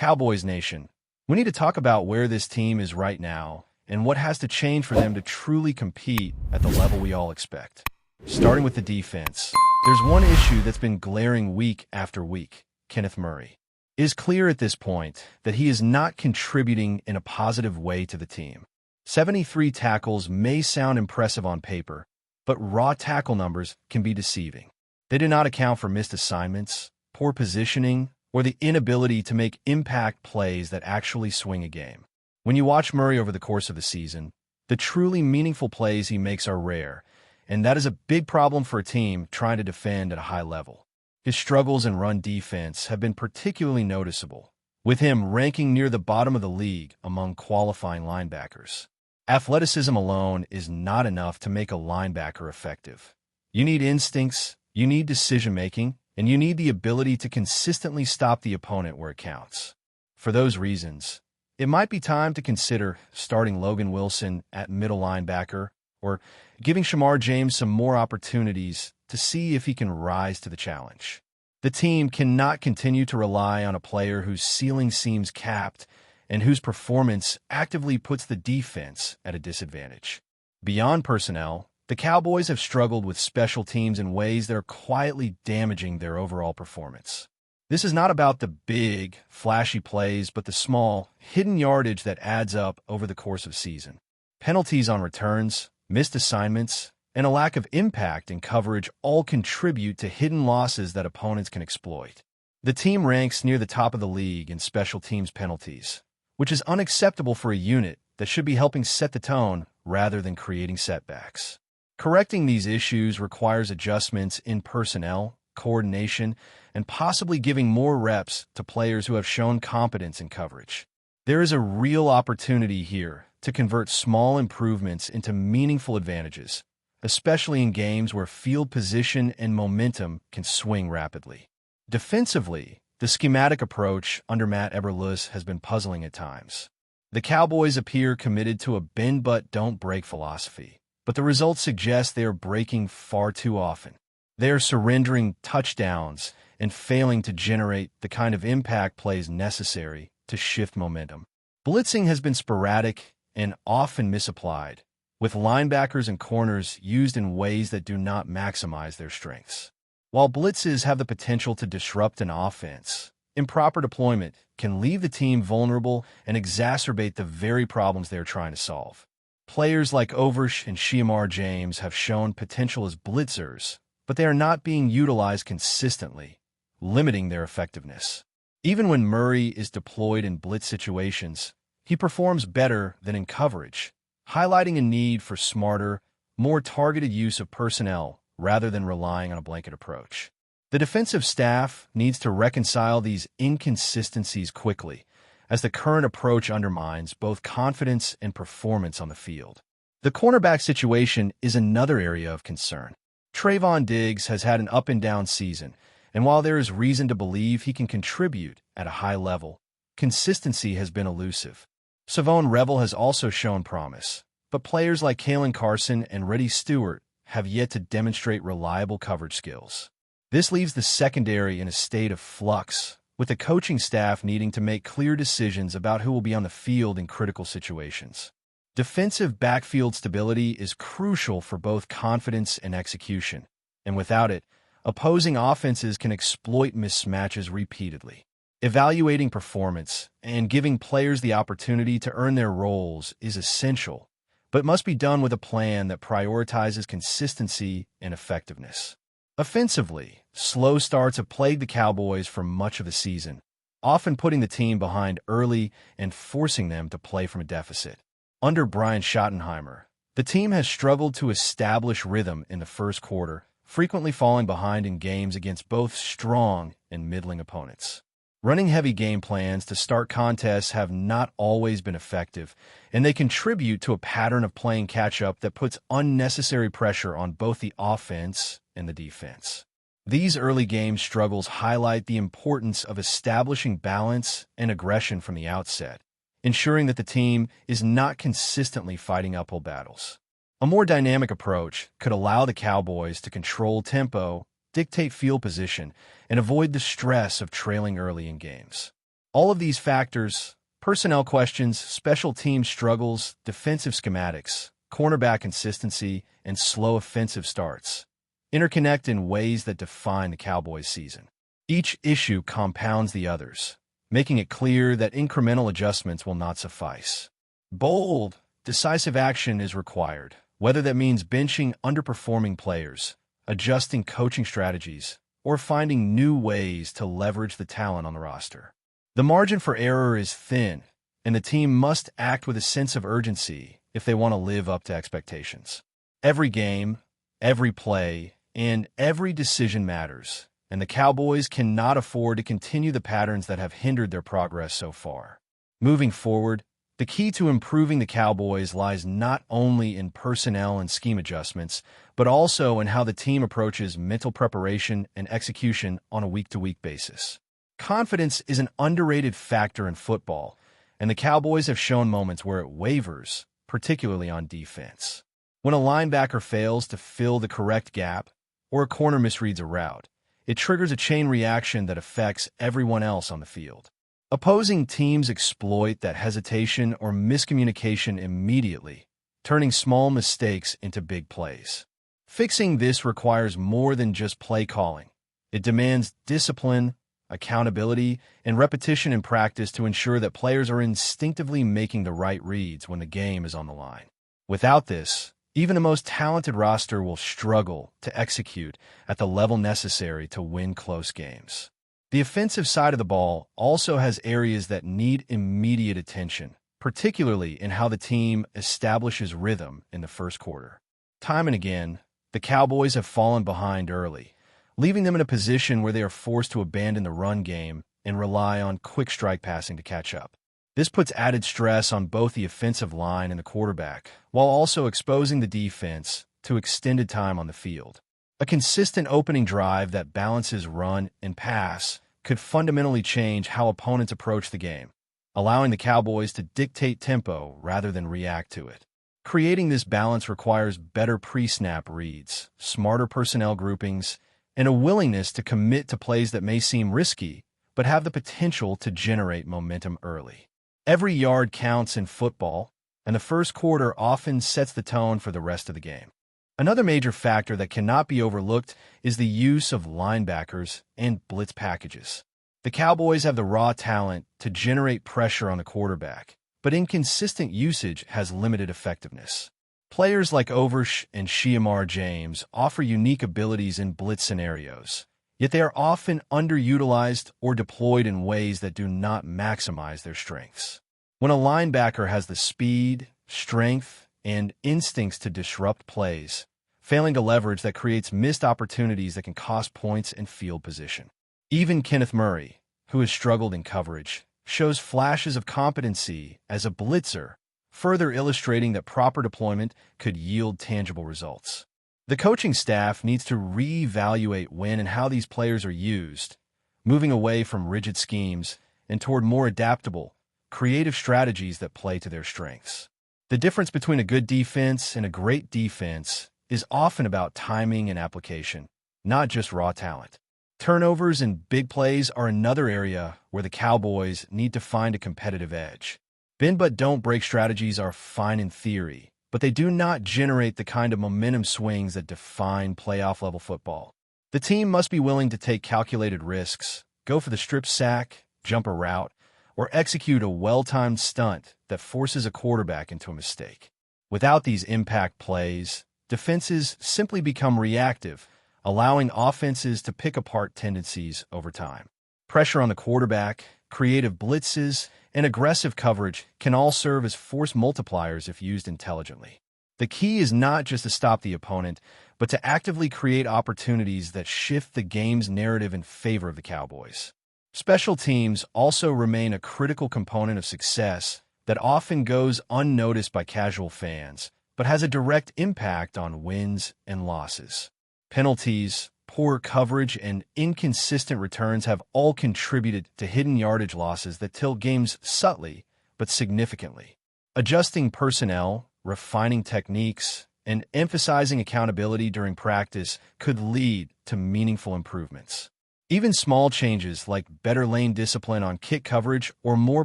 Cowboys Nation, we need to talk about where this team is right now and what has to change for them to truly compete at the level we all expect. Starting with the defense, there's one issue that's been glaring week after week: Kenneth Murray. It is clear at this point that he is not contributing in a positive way to the team. 73 tackles may sound impressive on paper, but raw tackle numbers can be deceiving. They do not account for missed assignments, poor positioning, or the inability to make impact plays that actually swing a game. When you watch Murray over the course of the season, the truly meaningful plays he makes are rare, and that is a big problem for a team trying to defend at a high level. His struggles in run defense have been particularly noticeable, with him ranking near the bottom of the league among qualifying linebackers. Athleticism alone is not enough to make a linebacker effective. You need instincts, you need decision-making, and you need the ability to consistently stop the opponent where it counts. For those reasons, it might be time to consider starting Logan Wilson at middle linebacker or giving Shamar James some more opportunities to see if he can rise to the challenge. The team cannot continue to rely on a player whose ceiling seems capped and whose performance actively puts the defense at a disadvantage. Beyond personnel, the Cowboys have struggled with special teams in ways that are quietly damaging their overall performance. This is not about the big, flashy plays, but the small, hidden yardage that adds up over the course of season. Penalties on returns, missed assignments, and a lack of impact in coverage all contribute to hidden losses that opponents can exploit. The team ranks near the top of the league in special teams penalties, which is unacceptable for a unit that should be helping set the tone rather than creating setbacks. Correcting these issues requires adjustments in personnel, coordination, and possibly giving more reps to players who have shown competence in coverage. There is a real opportunity here to convert small improvements into meaningful advantages, especially in games where field position and momentum can swing rapidly. Defensively, the schematic approach under Matt Eberflus has been puzzling at times. The Cowboys appear committed to a bend-but-don't-break philosophy, but the results suggest they are breaking far too often. They are surrendering touchdowns and failing to generate the kind of impact plays necessary to shift momentum. Blitzing has been sporadic and often misapplied, with linebackers and corners used in ways that do not maximize their strengths. While blitzes have the potential to disrupt an offense, improper deployment can leave the team vulnerable and exacerbate the very problems they are trying to solve. Players like Oversh and Shamar James have shown potential as blitzers, but they are not being utilized consistently, limiting their effectiveness. Even when Murray is deployed in blitz situations, he performs better than in coverage, highlighting a need for smarter, more targeted use of personnel rather than relying on a blanket approach. The defensive staff needs to reconcile these inconsistencies quickly, as the current approach undermines both confidence and performance on the field. The cornerback situation is another area of concern. Trayvon Diggs has had an up-and-down season, and while there is reason to believe he can contribute at a high level, consistency has been elusive. Savone Revel has also shown promise, but players like Kalen Carson and Reddy Stewart have yet to demonstrate reliable coverage skills. This leaves the secondary in a state of flux, with the coaching staff needing to make clear decisions about who will be on the field in critical situations. Defensive backfield stability is crucial for both confidence and execution, and without it, opposing offenses can exploit mismatches repeatedly. Evaluating performance and giving players the opportunity to earn their roles is essential, but must be done with a plan that prioritizes consistency and effectiveness. Offensively, slow starts have plagued the Cowboys for much of the season, often putting the team behind early and forcing them to play from a deficit. Under Brian Schottenheimer, the team has struggled to establish rhythm in the first quarter, frequently falling behind in games against both strong and middling opponents. Running heavy game plans to start contests have not always been effective, and they contribute to a pattern of playing catch-up that puts unnecessary pressure on both the offense and the defense. These early game struggles highlight the importance of establishing balance and aggression from the outset, ensuring that the team is not consistently fighting uphill battles. A more dynamic approach could allow the Cowboys to control tempo, dictate field position, and avoid the stress of trailing early in games. All of these factors, personnel questions, special team struggles, defensive schematics, cornerback consistency, and slow offensive starts, interconnect in ways that define the Cowboys' season. Each issue compounds the others, making it clear that incremental adjustments will not suffice. Bold, decisive action is required, whether that means benching underperforming players, adjusting coaching strategies, or finding new ways to leverage the talent on the roster. The margin for error is thin, and the team must act with a sense of urgency if they want to live up to expectations. Every game, every play, and every decision matters, and the Cowboys cannot afford to continue the patterns that have hindered their progress so far. Moving forward, the key to improving the Cowboys lies not only in personnel and scheme adjustments, but also in how the team approaches mental preparation and execution on a week-to-week basis. Confidence is an underrated factor in football, and the Cowboys have shown moments where it wavers, particularly on defense. When a linebacker fails to fill the correct gap, or a corner misreads a route, it triggers a chain reaction that affects everyone else on the field. Opposing teams exploit that hesitation or miscommunication immediately, turning small mistakes into big plays. Fixing this requires more than just play calling. It demands discipline, accountability, and repetition in practice to ensure that players are instinctively making the right reads when the game is on the line. Without this, even the most talented roster will struggle to execute at the level necessary to win close games. The offensive side of the ball also has areas that need immediate attention, particularly in how the team establishes rhythm in the first quarter. Time and again, the Cowboys have fallen behind early, leaving them in a position where they are forced to abandon the run game and rely on quick strike passing to catch up. This puts added stress on both the offensive line and the quarterback, while also exposing the defense to extended time on the field. A consistent opening drive that balances run and pass could fundamentally change how opponents approach the game, allowing the Cowboys to dictate tempo rather than react to it. Creating this balance requires better pre-snap reads, smarter personnel groupings, and a willingness to commit to plays that may seem risky but have the potential to generate momentum early. Every yard counts in football, and the first quarter often sets the tone for the rest of the game. Another major factor that cannot be overlooked is the use of linebackers and blitz packages. The Cowboys have the raw talent to generate pressure on the quarterback, but inconsistent usage has limited effectiveness. Players like Oversh and MARR James offer unique abilities in blitz scenarios, yet they are often underutilized or deployed in ways that do not maximize their strengths. When a linebacker has the speed, strength, and instincts to disrupt plays, failing to leverage that creates missed opportunities that can cost points and field position. Even Kenneth Murray, who has struggled in coverage, shows flashes of competency as a blitzer, further illustrating that proper deployment could yield tangible results. The coaching staff needs to reevaluate when and how these players are used, moving away from rigid schemes and toward more adaptable, creative strategies that play to their strengths. The difference between a good defense and a great defense is often about timing and application, not just raw talent. Turnovers and big plays are another area where the Cowboys need to find a competitive edge. Bend but don't break strategies are fine in theory, but they do not generate the kind of momentum swings that define playoff-level football. The team must be willing to take calculated risks, go for the strip sack, jump a route, or execute a well-timed stunt that forces a quarterback into a mistake. Without these impact plays, defenses simply become reactive, allowing offenses to pick apart tendencies over time. Pressure on the quarterback, creative blitzes, and aggressive coverage can all serve as force multipliers if used intelligently. The key is not just to stop the opponent, but to actively create opportunities that shift the game's narrative in favor of the Cowboys. Special teams also remain a critical component of success that often goes unnoticed by casual fans, but has a direct impact on wins and losses. Penalties, poor coverage, and inconsistent returns have all contributed to hidden yardage losses that tilt games subtly but significantly. Adjusting personnel, refining techniques, and emphasizing accountability during practice could lead to meaningful improvements. Even small changes like better lane discipline on kick coverage or more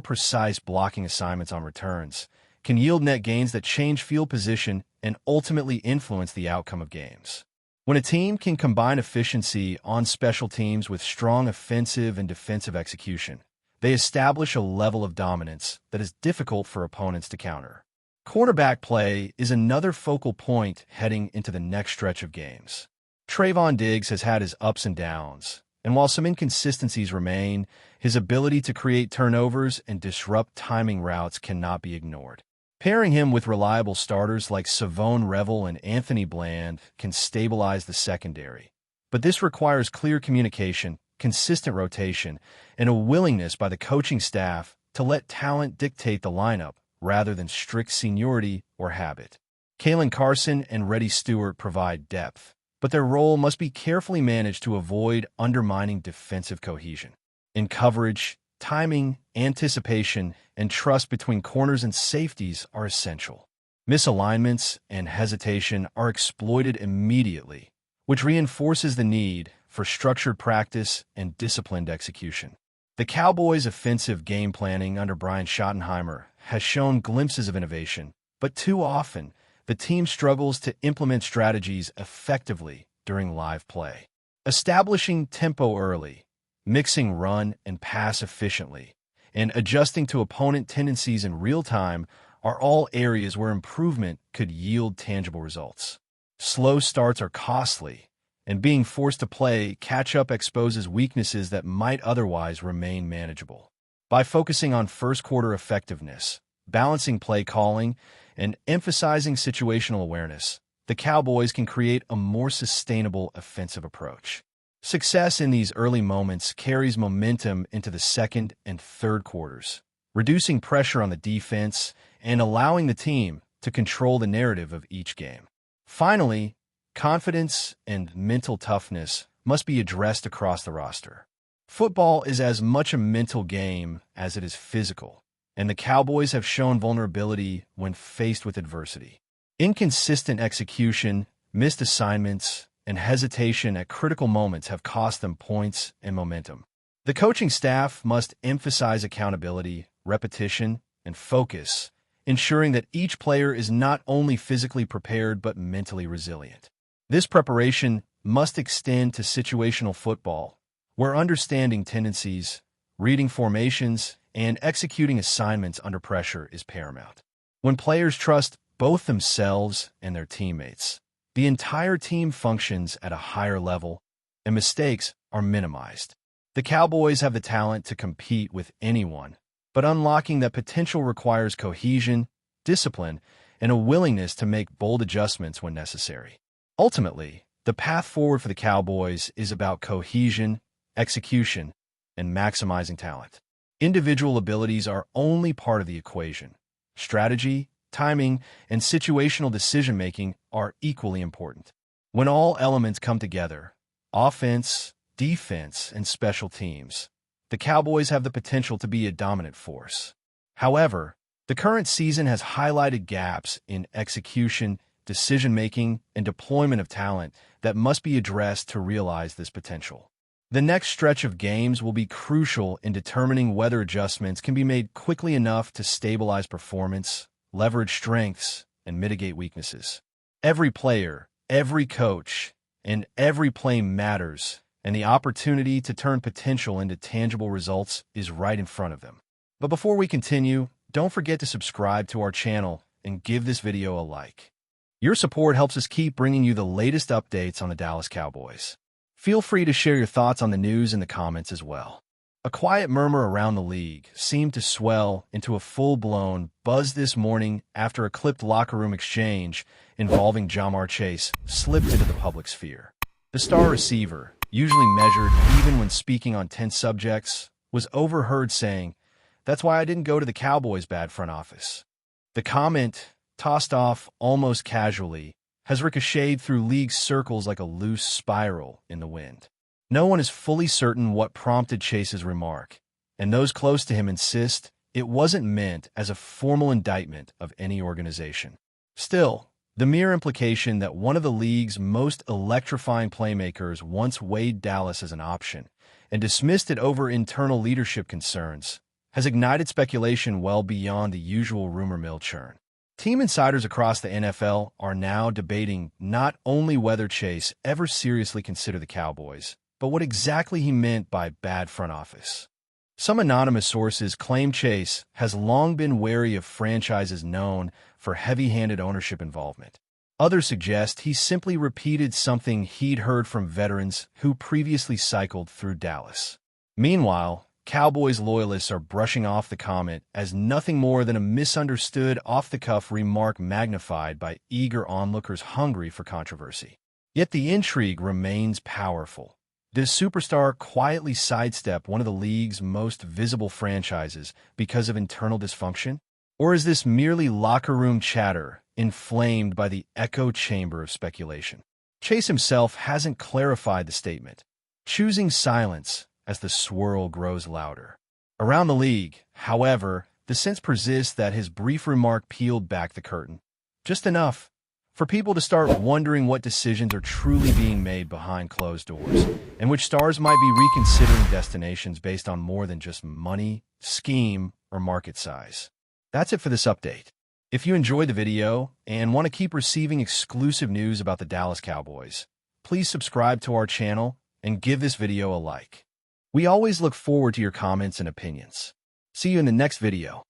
precise blocking assignments on returns can yield net gains that change field position and ultimately influence the outcome of games. When a team can combine efficiency on special teams with strong offensive and defensive execution, they establish a level of dominance that is difficult for opponents to counter. Cornerback play is another focal point heading into the next stretch of games. Trayvon Diggs has had his ups and downs, and while some inconsistencies remain, his ability to create turnovers and disrupt timing routes cannot be ignored. Pairing him with reliable starters like Savone Revel and Anthony Bland can stabilize the secondary. But this requires clear communication, consistent rotation, and a willingness by the coaching staff to let talent dictate the lineup rather than strict seniority or habit. Kalen Carson and Reddy Stewart provide depth, but their role must be carefully managed to avoid undermining defensive cohesion. In coverage, timing, anticipation, and trust between corners and safeties are essential. Misalignments and hesitation are exploited immediately, which reinforces the need for structured practice and disciplined execution. The Cowboys' offensive game planning under Brian Schottenheimer has shown glimpses of innovation, but too often, the team struggles to implement strategies effectively during live play. Establishing tempo early, mixing run and pass efficiently, and adjusting to opponent tendencies in real time are all areas where improvement could yield tangible results. Slow starts are costly, and being forced to play catch-up exposes weaknesses that might otherwise remain manageable. By focusing on first-quarter effectiveness, balancing play calling, and emphasizing situational awareness, the Cowboys can create a more sustainable offensive approach. Success in these early moments carries momentum into the second and third quarters, reducing pressure on the defense and allowing the team to control the narrative of each game. Finally, confidence and mental toughness must be addressed across the roster. Football is as much a mental game as it is physical, and the Cowboys have shown vulnerability when faced with adversity. Inconsistent execution, missed assignments, and hesitation at critical moments have cost them points and momentum. The coaching staff must emphasize accountability, repetition, and focus, ensuring that each player is not only physically prepared but mentally resilient. This preparation must extend to situational football, where understanding tendencies, reading formations, and executing assignments under pressure is paramount. When players trust both themselves and their teammates, the entire team functions at a higher level, and mistakes are minimized. The Cowboys have the talent to compete with anyone, but unlocking that potential requires cohesion, discipline, and a willingness to make bold adjustments when necessary. Ultimately, the path forward for the Cowboys is about cohesion, execution, and maximizing talent. Individual abilities are only part of the equation. Strategy, timing, and situational decision-making are equally important. When all elements come together, offense, defense, and special teams, the Cowboys have the potential to be a dominant force. However, the current season has highlighted gaps in execution, decision-making, and deployment of talent that must be addressed to realize this potential. The next stretch of games will be crucial in determining whether adjustments can be made quickly enough to stabilize performance, leverage strengths, and mitigate weaknesses. Every player, every coach, and every play matters, and the opportunity to turn potential into tangible results is right in front of them. But before we continue, don't forget to subscribe to our channel and give this video a like. Your support helps us keep bringing you the latest updates on the Dallas Cowboys. Feel free to share your thoughts on the news in the comments as well. A quiet murmur around the league seemed to swell into a full-blown buzz this morning after a clipped locker room exchange involving Ja'Marr Chase slipped into the public sphere. The star receiver, usually measured even when speaking on tense subjects, was overheard saying, "That's why I didn't go to the Cowboys' bad front office." The comment, tossed off almost casually, has ricocheted through league circles like a loose spiral in the wind. No one is fully certain what prompted Chase's remark, and those close to him insist it wasn't meant as a formal indictment of any organization. Still, the mere implication that one of the league's most electrifying playmakers once weighed Dallas as an option and dismissed it over internal leadership concerns, has ignited speculation well beyond the usual rumor mill churn. Team insiders across the NFL are now debating not only whether Chase ever seriously considered the Cowboys, but what exactly he meant by bad front office. Some anonymous sources claim Chase has long been wary of franchises known for heavy-handed ownership involvement. Others suggest he simply repeated something he'd heard from veterans who previously cycled through Dallas. Meanwhile, Cowboys loyalists are brushing off the comment as nothing more than a misunderstood off-the-cuff remark magnified by eager onlookers hungry for controversy. Yet the intrigue remains powerful. Does superstar quietly sidestep one of the league's most visible franchises because of internal dysfunction? Or is this merely locker room chatter inflamed by the echo chamber of speculation? Chase himself hasn't clarified the statement, choosing silence as the swirl grows louder. Around the league, however, the sense persists that his brief remark peeled back the curtain, just enough for people to start wondering what decisions are truly being made behind closed doors, and which stars might be reconsidering destinations based on more than just money, scheme, or market size. That's it for this update. If you enjoyed the video and want to keep receiving exclusive news about the Dallas Cowboys, please subscribe to our channel and give this video a like. We always look forward to your comments and opinions. See you in the next video.